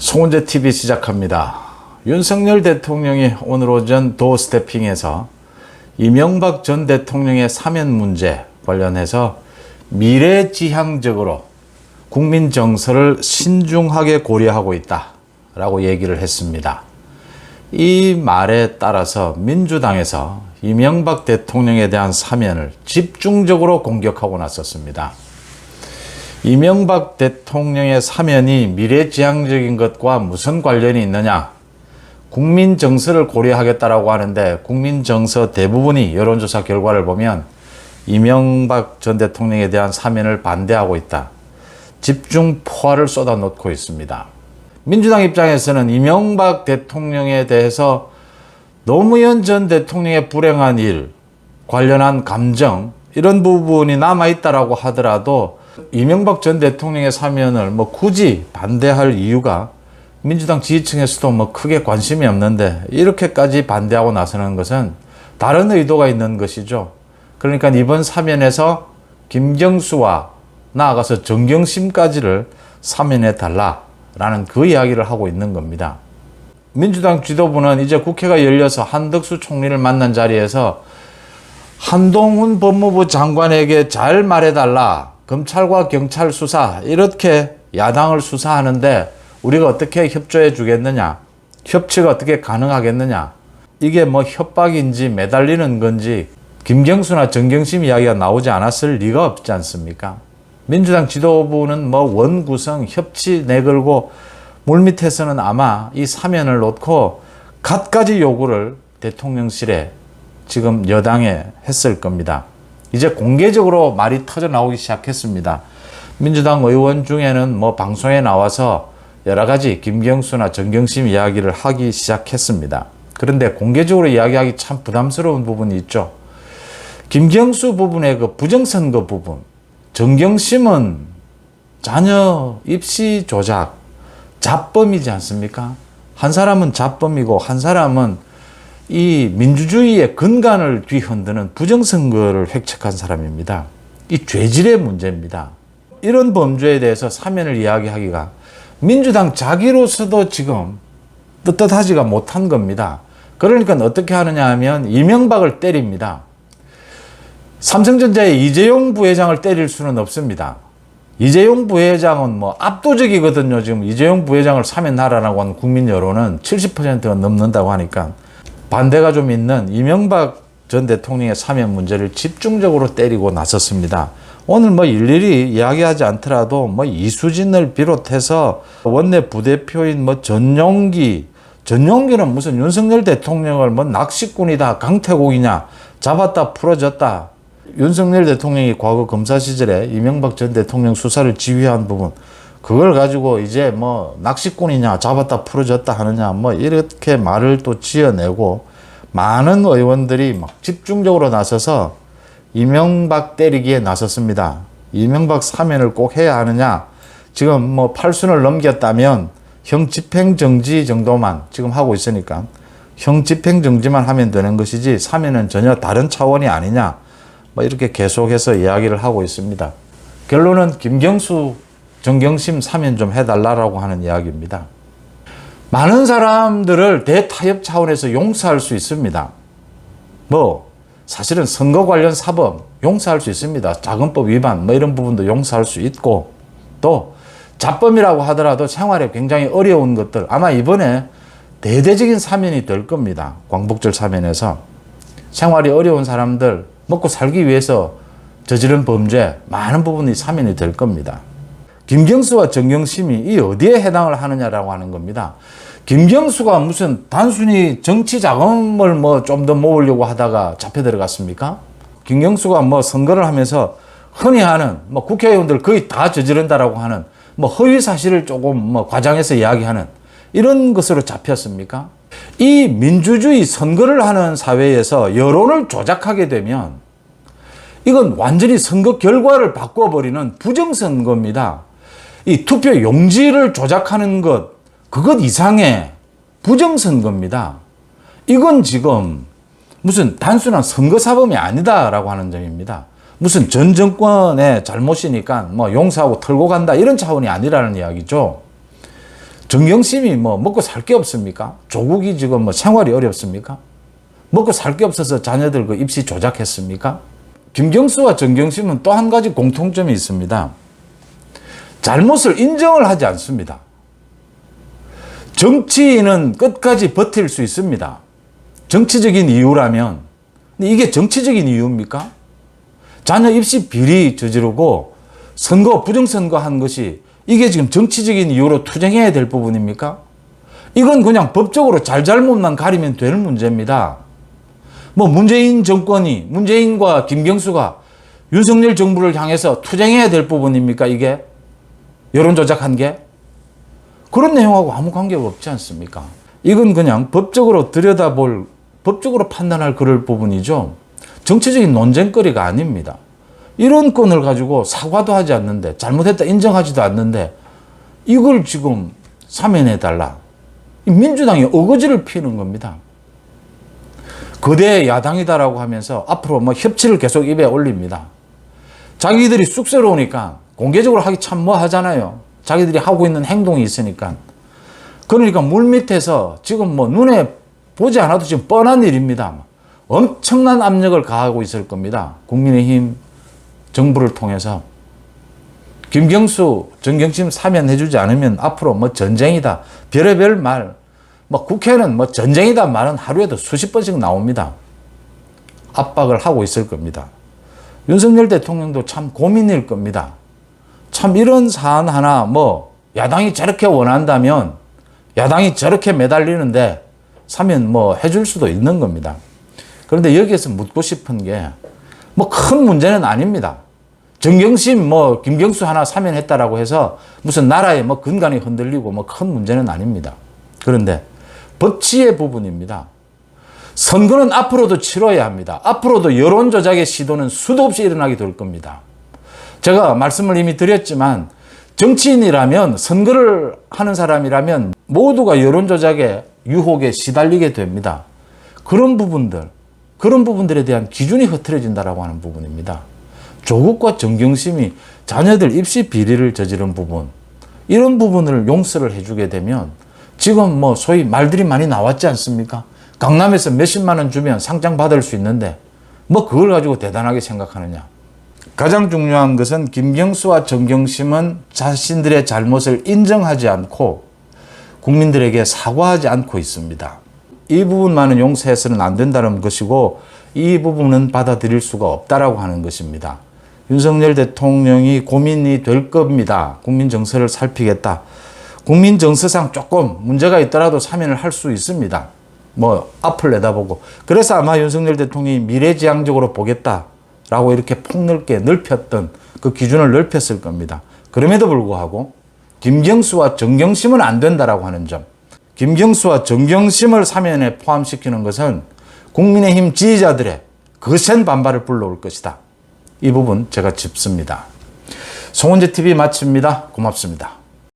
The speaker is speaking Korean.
송은재 TV 시작합니다. 윤석열 대통령이 오늘 오전 도어스태핑에서 이명박 전 대통령의 사면 문제 관련해서 미래지향적으로 국민 정서를 신중하게 고려하고 있다라고 얘기를 했습니다. 이 말에 따라서 민주당에서 이명박 대통령에 대한 사면을 집중적으로 공격하고 나섰습니다. 이명박 대통령의 사면이 미래지향적인 것과 무슨 관련이 있느냐? 국민 정서를 고려하겠다라고 하는데 국민 정서 대부분이 여론조사 결과를 보면 이명박 전 대통령에 대한 사면을 반대하고 있다. 집중 포화를 쏟아놓고 있습니다. 민주당 입장에서는 이명박 대통령에 대해서 노무현 전 대통령의 불행한 일, 관련한 감정 이런 부분이 남아있다라고 하더라도 이명박 전 대통령의 사면을 굳이 반대할 이유가 민주당 지지층에서도 크게 관심이 없는데 이렇게까지 반대하고 나서는 것은 다른 의도가 있는 것이죠. 그러니까 이번 사면에서 김경수와 나아가서 정경심까지를 사면해 달라라는 그 이야기를 하고 있는 겁니다. 민주당 지도부는 이제 국회가 열려서 한덕수 총리를 만난 자리에서 한동훈 법무부 장관에게 잘 말해달라. 검찰과 경찰 수사 이렇게 야당을 수사하는데 우리가 어떻게 협조해 주겠느냐, 협치가 어떻게 가능하겠느냐, 이게 협박인지 매달리는 건지 김경수나 정경심 이야기가 나오지 않았을 리가 없지 않습니까? 민주당 지도부는 원구성 협치 내걸고 물밑에서는 아마 이 사면을 놓고 갖가지 요구를 대통령실에 지금 여당에 했을 겁니다. 이제 공개적으로 말이 터져 나오기 시작했습니다. 민주당 의원 중에는 방송에 나와서 여러 가지 김경수나 정경심 이야기를 하기 시작했습니다. 그런데 공개적으로 이야기하기 참 부담스러운 부분이 있죠. 김경수 부분의 그 부정선거 부분, 정경심은 자녀 입시 조작, 자범이지 않습니까? 한 사람은 자범이고 한 사람은 이 민주주의의 근간을 뒤흔드는 부정선거를 획책한 사람입니다. 이 죄질의 문제입니다. 이런 범죄에 대해서 사면을 이야기하기가 민주당 자기로서도 지금 떳떳하지가 못한 겁니다. 그러니까 어떻게 하느냐 하면 이명박을 때립니다. 삼성전자의 이재용 부회장을 때릴 수는 없습니다. 이재용 부회장은 압도적이거든요. 지금 이재용 부회장을 사면하라고 하는 국민 여론은 70%가 넘는다고 하니까 반대가 좀 있는 이명박 전 대통령의 사면 문제를 집중적으로 때리고 나섰습니다. 오늘 일일이 이야기하지 않더라도 이수진을 비롯해서 원내 부대표인 전용기는 무슨 윤석열 대통령을 낚시꾼이다, 강태공이냐, 잡았다 풀어졌다. 윤석열 대통령이 과거 검사 시절에 이명박 전 대통령 수사를 지휘한 부분, 그걸 가지고 이제 낚시꾼이냐, 잡았다 풀어졌다 하느냐, 이렇게 말을 또 지어내고 많은 의원들이 집중적으로 나서서 이명박 때리기에 나섰습니다. 이명박 사면을 꼭 해야 하느냐, 지금 8순을 넘겼다면 형 집행정지 정도만 지금 하고 있으니까 형 집행정지만 하면 되는 것이지 사면은 전혀 다른 차원이 아니냐, 이렇게 계속해서 이야기를 하고 있습니다. 결론은 김경수, 정경심 사면 좀 해달라고 하는 이야기입니다. 많은 사람들을 대타협 차원에서 용서할 수 있습니다. 사실은 선거 관련 사범 용서할 수 있습니다. 자금법 위반 이런 부분도 용서할 수 있고, 또 자범이라고 하더라도 생활에 굉장히 어려운 것들 아마 이번에 대대적인 사면이 될 겁니다. 광복절 사면에서 생활이 어려운 사람들 먹고 살기 위해서 저지른 범죄 많은 부분이 사면이 될 겁니다. 김경수와 정경심이 이 어디에 해당을 하느냐라고 하는 겁니다. 김경수가 무슨 단순히 정치 자금을 좀 더 모으려고 하다가 잡혀 들어갔습니까? 김경수가 선거를 하면서 흔히 하는 국회의원들 거의 다 저지른다라고 하는 허위 사실을 조금 과장해서 이야기하는 이런 것으로 잡혔습니까? 이 민주주의 선거를 하는 사회에서 여론을 조작하게 되면 이건 완전히 선거 결과를 바꿔버리는 부정선거입니다. 이 투표 용지를 조작하는 것, 그것 이상의 부정선거입니다. 이건 지금 무슨 단순한 선거사범이 아니다라고 하는 점입니다. 무슨 전 정권의 잘못이니까 용서하고 털고 간다 이런 차원이 아니라는 이야기죠. 정경심이 뭐 먹고 살 게 없습니까? 조국이 지금 뭐 생활이 어렵습니까? 먹고 살 게 없어서 자녀들 그 입시 조작했습니까? 김경수와 정경심은 또 한 가지 공통점이 있습니다. 잘못을 인정을 하지 않습니다. 정치인은 끝까지 버틸 수 있습니다. 정치적인 이유라면. 근데 이게 정치적인 이유입니까? 자녀 입시 비리 저지르고 선거, 부정선거 한 것이 이게 지금 정치적인 이유로 투쟁해야 될 부분입니까? 이건 그냥 법적으로 잘잘못만 가리면 될 문제입니다. 뭐 문재인 정권이, 문재인과 김경수가 윤석열 정부를 향해서 투쟁해야 될 부분입니까? 이게? 여론조작한 게? 그런 내용하고 아무 관계가 없지 않습니까? 이건 그냥 법적으로 들여다볼, 법적으로 판단할 그럴 부분이죠. 정치적인 논쟁거리가 아닙니다. 이런 건을 가지고 사과도 하지 않는데, 잘못했다 인정하지도 않는데 이걸 지금 사면해달라. 민주당이 어거지를 피는 겁니다. 거대 야당이다라고 하면서 앞으로 뭐 협치를 계속 입에 올립니다. 자기들이 쑥스러우니까 공개적으로 하기 참 뭐 하잖아요. 자기들이 하고 있는 행동이 있으니까. 그러니까 물밑에서 지금 뭐 눈에 보지 않아도 지금 뻔한 일입니다. 엄청난 압력을 가하고 있을 겁니다. 국민의힘 정부를 통해서. 김경수, 정경심 사면해주지 않으면 앞으로 뭐 전쟁이다. 별의별 말. 뭐 국회는 뭐 전쟁이다 말은 하루에도 수십 번씩 나옵니다. 압박을 하고 있을 겁니다. 윤석열 대통령도 참 고민일 겁니다. 참 이런 사안 하나 뭐 야당이 저렇게 원한다면 야당이 저렇게 매달리는데 사면 뭐 해줄 수도 있는 겁니다. 그런데 여기에서 묻고 싶은 게 뭐 큰 문제는 아닙니다. 정경심 뭐 김경수 하나 사면했다라고 해서 무슨 나라의 뭐 근간이 흔들리고 뭐 큰 문제는 아닙니다. 그런데 법치의 부분입니다. 선거는 앞으로도 치러야 합니다. 앞으로도 여론 조작의 시도는 수도 없이 일어나게 될 겁니다. 제가 말씀을 이미 드렸지만 정치인이라면 선거를 하는 사람이라면 모두가 여론 조작의 유혹에 시달리게 됩니다. 그런 부분들에 대한 기준이 흐트러진다라고 하는 부분입니다. 조국과 정경심이 자녀들 입시 비리를 저지른 부분, 이런 부분을 용서를 해주게 되면 지금 뭐 소위 말들이 많이 나왔지 않습니까? 강남에서 몇십만 원 주면 상장 받을 수 있는데 뭐 그걸 가지고 대단하게 생각하느냐. 가장 중요한 것은 김경수와 정경심은 자신들의 잘못을 인정하지 않고 국민들에게 사과하지 않고 있습니다. 이 부분만은 용서해서는 안 된다는 것이고 이 부분은 받아들일 수가 없다라고 하는 것입니다. 윤석열 대통령이 고민이 될 겁니다. 국민 정서를 살피겠다. 국민 정서상 조금 문제가 있더라도 사면을 할 수 있습니다. 뭐 앞을 내다보고. 그래서 아마 윤석열 대통령이 미래지향적으로 보겠다라고 이렇게 폭넓게 넓혔던 그 기준을 넓혔을 겁니다. 그럼에도 불구하고 김경수와 정경심은 안 된다라고 하는 점. 김경수와 정경심을 사면에 포함시키는 것은 국민의힘 지지자들의 거센 반발을 불러올 것이다. 이 부분 제가 짚습니다. 송은재 TV 마칩니다. 고맙습니다.